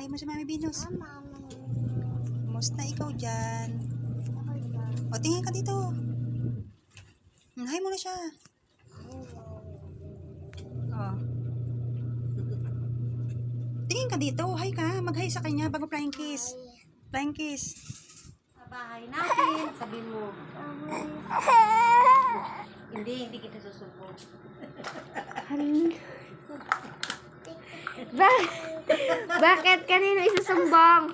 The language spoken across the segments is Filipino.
Hi mo si Mami Venus. Mama. Kumusta ikaw dyan? O, tingin ka dito. Hi mo na siya. O. Tingin ka dito. Hi ka. Mag-hi sa kanya bago flying kiss. Flying kiss. Sa bahay natin, sabi mo. Hindi kita susubo. Bakit? Kanino isusumbong?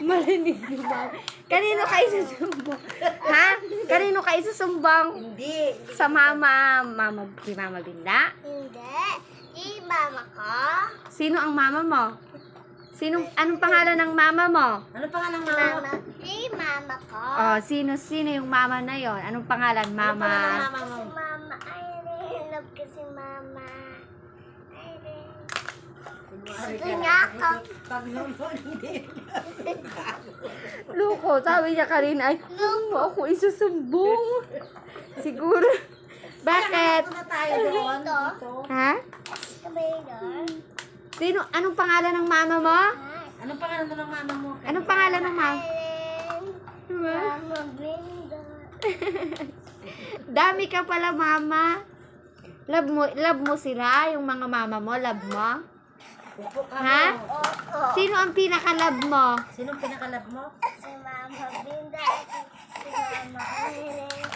Marinig mo ba? Kanino ka isusumbong? Ha? Kanino ka isusumbong? Hindi. Sa mama. Si Mama Binda? Hindi. Si mama ko. Sino ang mama mo? Anong pangalan ng mama mo? Ano pangalan ng mama? Mama. Si mama ko. Oh, sino yung mama na yon? Anong pangalan, Ano mama? pangalan ng mama mo? Si mama. Irene. Love ko si mama. Irene. Gusto niya ako. Pag naman hindi. Luko, sabi niya kanina ay, mo ako isusumbong. Siguro. Bakit? Ito na tayo doon. Dito. Ha? Kamay Anong pangalan ng mama mo? Anong pangalan ng mama mo? Anong pangalan ng mama? Irene. Mama Binda. Dami ka pala, mama. Love mo sila, yung mga mama mo, love mo? Upo ka Ha? mo. Oo. Sino ang pinaka-love mo? Sinong pinakalab mo? Si mama Binda. Si mama Irene.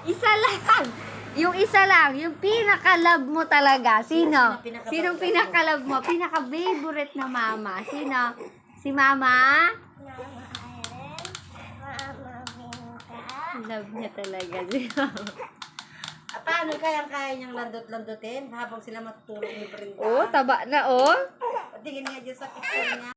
Isa lang. Yung isa lang, yung pinaka-love mo talaga. Sino? Sino Sinong pinaka-love mo? Pinaka-favorite na mama. Sino? Si mama? Mama Irene. Mama Binda. Love niya talaga si mama. Paano kaya niyang landot-landotin habang sila matutulog ni Brenda? Oh, taba na oh. Tingin niya dyan sa picture niya.